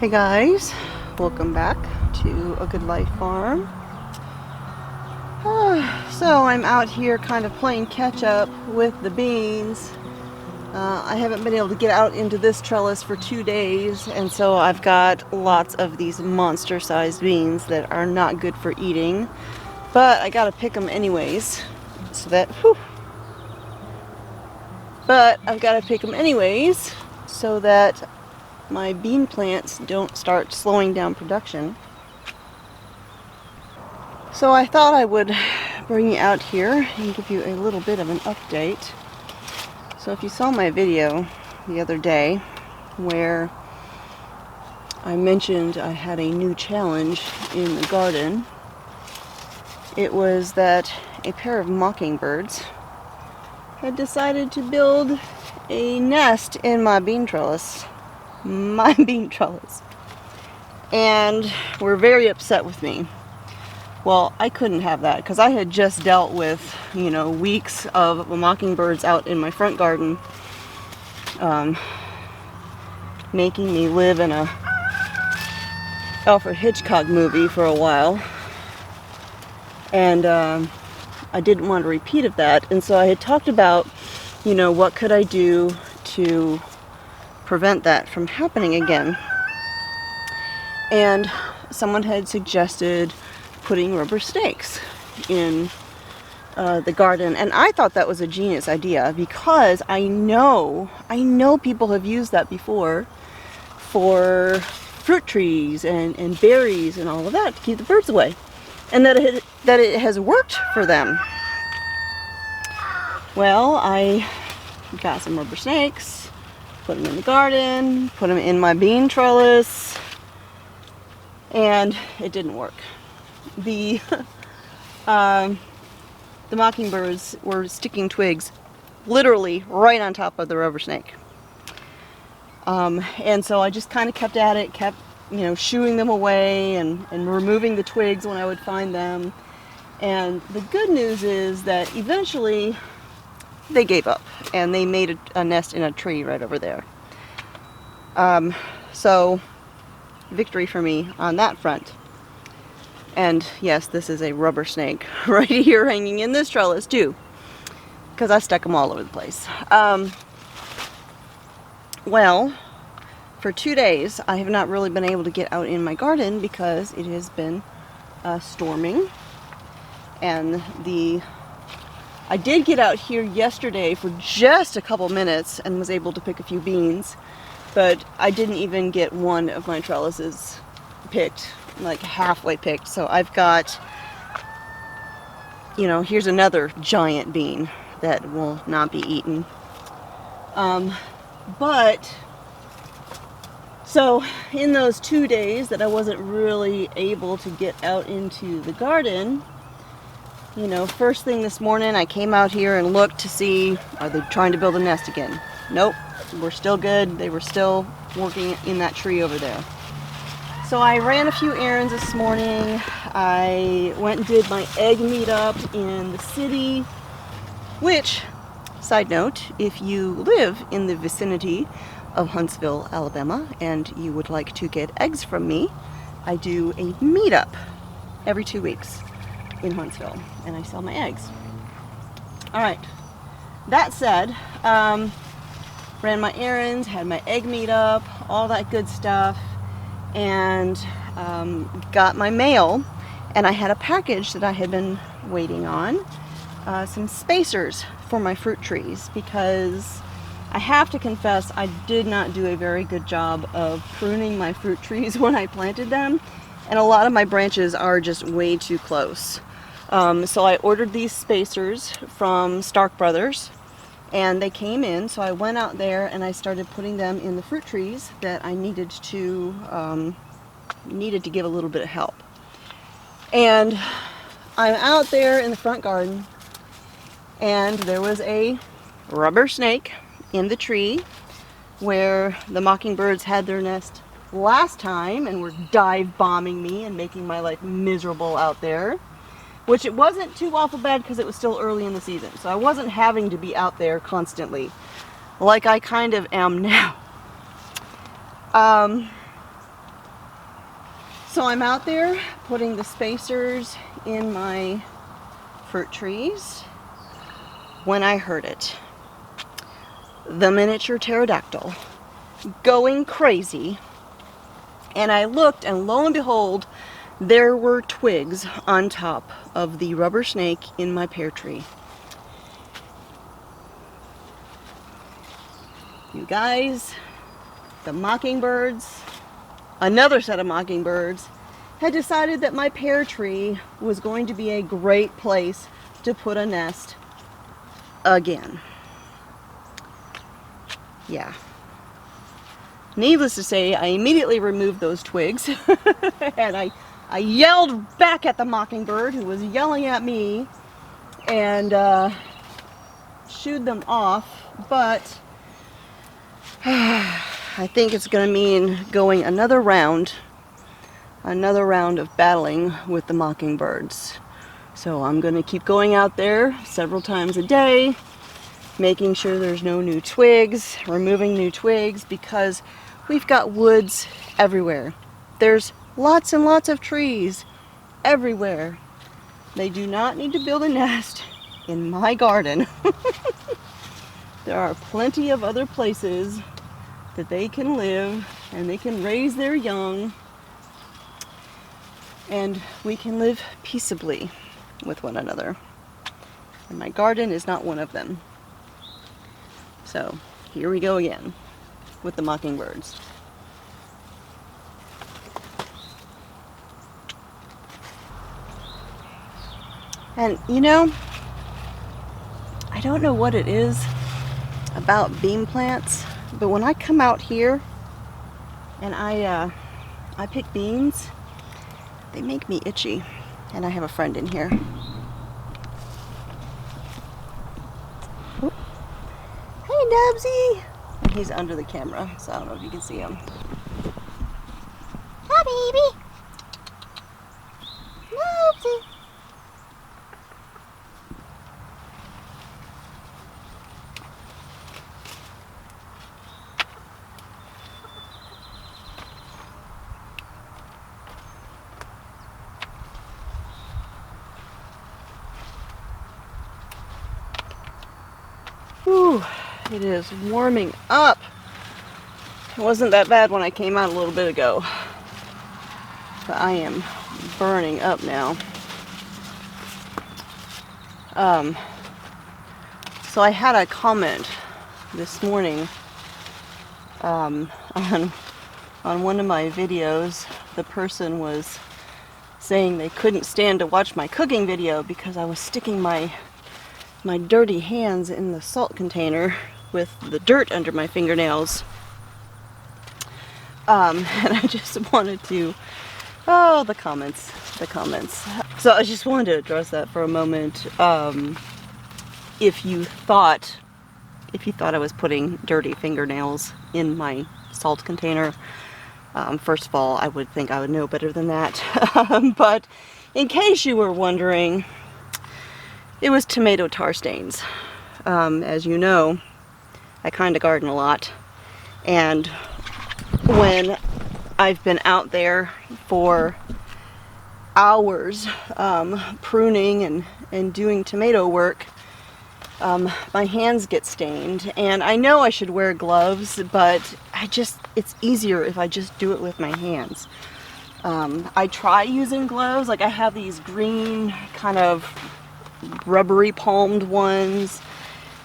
Hey guys, welcome back to A Good Life Farm. So I'm out here kind of playing catch up with the beans. I haven't been able to get out into this trellis for 2 days, and so I've got lots of these monster sized beans that are not good for eating, but I gotta pick them anyways, so that, so that my bean plants don't start slowing down production. So I thought I would bring you out here and give you a little bit of an update. So if you saw my video the other day where I mentioned I had a new challenge in the garden, it was that a pair of mockingbirds had decided to build a nest in my bean trellis. And were very upset with me. Well, I couldn't have that because I had just dealt with, weeks of mockingbirds out in my front garden, making me live in a Alfred Hitchcock movie for a while. And I didn't want a repeat of that. And so I had talked about, what could I do to prevent that from happening again. And someone had suggested putting rubber snakes in the garden, and I thought that was a genius idea because I know people have used that before for fruit trees and berries and all of that to keep the birds away, and that it has worked for them. Well, I got some rubber snakes, put them in the garden, put them in my bean trellis, and it didn't work. The mockingbirds were sticking twigs literally right on top of the rubber snake. And so I just kind of kept at it, kept shooing them away and removing the twigs when I would find them. And the good news is that eventually they gave up and they made a nest in a tree right over there. So victory for me on that front. And yes, this is a rubber snake right here hanging in this trellis too, because I stuck them all over the place. Well, for 2 days I have not really been able to get out in my garden because it has been storming. And I did get out here yesterday for just a couple minutes and was able to pick a few beans, but I didn't even get one of my trellises picked, like halfway picked. So I've got, here's another giant bean that will not be eaten. But so in those 2 days that I wasn't really able to get out into the garden, first thing this morning I came out here and looked to see, are they trying to build a nest again? Nope, we're still good. They were still working in that tree over there. So I ran a few errands this morning. I went and did my egg meetup in the city, which, side note, if you live in the vicinity of Huntsville, Alabama, and you would like to get eggs from me, I do a meetup every 2 weeks in Huntsville, and I sell my eggs. All right, that said, ran my errands, had my egg meetup, all that good stuff, and got my mail, and I had a package that I had been waiting on, some spacers for my fruit trees, because I have to confess I did not do a very good job of pruning my fruit trees when I planted them, and a lot of my branches are just way too close. So I ordered these spacers from Stark Brothers, and they came in, so I went out there and I started putting them in the fruit trees that I needed to give a little bit of help. And I'm out there in the front garden, and there was a rubber snake in the tree where the mockingbirds had their nest last time and were dive bombing me and making my life miserable out there. Which it wasn't too awful bad because it was still early in the season. So I wasn't having to be out there constantly like I kind of am now. So I'm out there putting the spacers in my fruit trees when I heard it. The miniature pterodactyl going crazy. And I looked, and lo and behold, there were twigs on top of the rubber snake in my pear tree. You guys, the mockingbirds, another set of mockingbirds, had decided that my pear tree was going to be a great place to put a nest again. Yeah. Needless to say, I immediately removed those twigs and I yelled back at the mockingbird who was yelling at me and shooed them off, but I think it's going to mean going another round of battling with the mockingbirds. So I'm going to keep going out there several times a day, making sure there's no new twigs, removing new twigs, because we've got woods everywhere. There's lots and lots of trees everywhere. They do not need to build a nest in my garden. There are plenty of other places that they can live and they can raise their young, and we can live peaceably with one another. And my garden is not one of them. So here we go again with the mockingbirds. And you know, I don't know what it is about bean plants, but when I come out here and I pick beans, they make me itchy. And I have a friend in here. Oop. Hey, Nubsy! And he's under the camera, so I don't know if you can see him. Hi, baby! Nubsy! Whew, it is warming up. It wasn't that bad when I came out a little bit ago, but I am burning up now. So I had a comment this morning on one of my videos. The person was saying they couldn't stand to watch my cooking video because I was sticking my dirty hands in the salt container with the dirt under my fingernails. And I just wanted to, the comments. So I just wanted to address that for a moment. If you thought I was putting dirty fingernails in my salt container, first of all, I would think I would know better than that. But in case you were wondering, it was tomato tar stains. As you know, I kind of garden a lot, and when I've been out there for hours pruning and doing tomato work, my hands get stained, and I know I should wear gloves, but it's easier if I just do it with my hands. I try using gloves, like I have these green kind of rubbery palmed ones.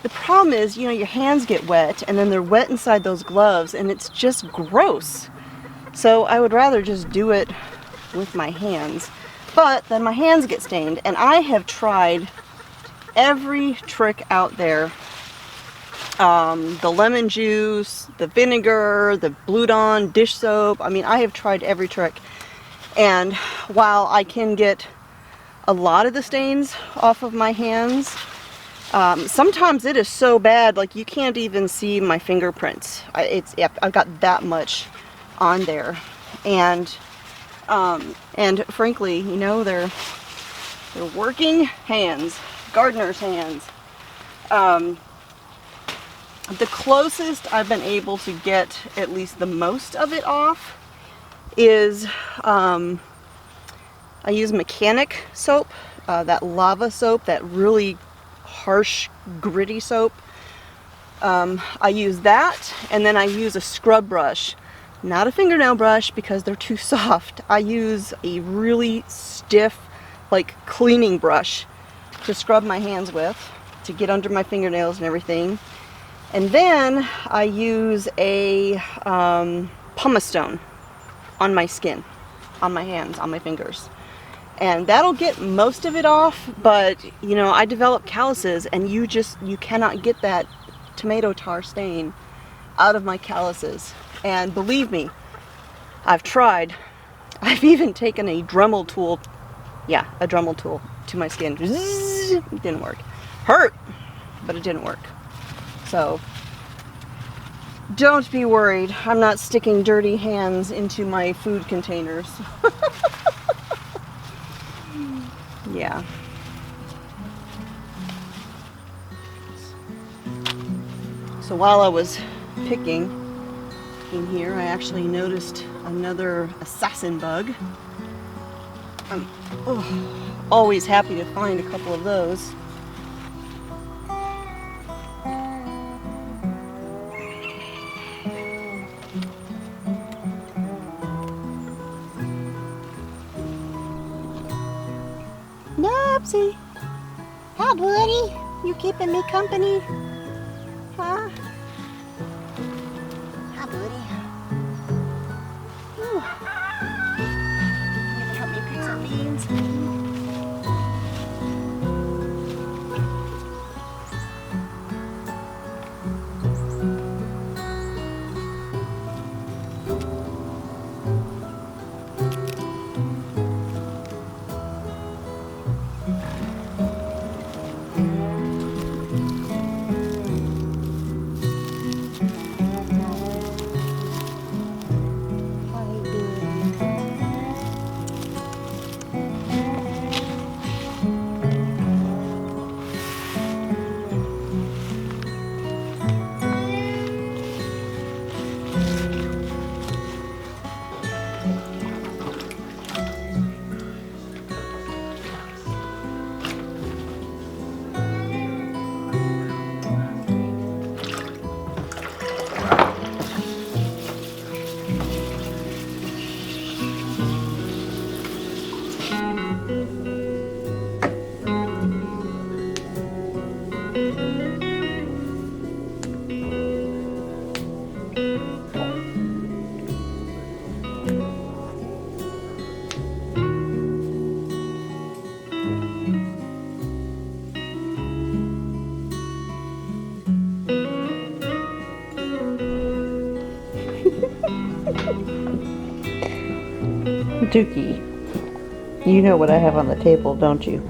The problem is, you know, your hands get wet and then they're wet inside those gloves and it's just gross. So I would rather just do it with my hands. But then my hands get stained, and I have tried every trick out there. The lemon juice, the vinegar, the Blue Dawn dish soap. I mean, I have tried every trick. And while I can get a lot of the stains off of my hands, sometimes it is so bad, like you can't even see my fingerprints. I've got that much on there, and frankly, you know, they're working hands, gardener's hands. The closest I've been able to get at least the most of it off is I use mechanic soap, that lava soap, that really harsh, gritty soap. I use that, and then I use a scrub brush. Not a fingernail brush because they're too soft. I use a really stiff, like cleaning brush to scrub my hands with, to get under my fingernails and everything. And then I use a pumice stone on my skin, on my hands, on my fingers. And that'll get most of it off, but you know, I develop calluses, and you cannot get that tomato tar stain out of my calluses. And believe me, I've tried. I've even taken a Dremel tool, a Dremel tool to my skin. It didn't work. Hurt, but it didn't work. So don't be worried. I'm not sticking dirty hands into my food containers. Yeah. So while I was picking in here, I actually noticed another assassin bug. I'm always happy to find a couple of those. Nubsy! Hi, buddy. You keeping me company? Huh? Hi, buddy. Ooh. You gonna help me pick some beans? Dookie, you know what I have on the table, don't you?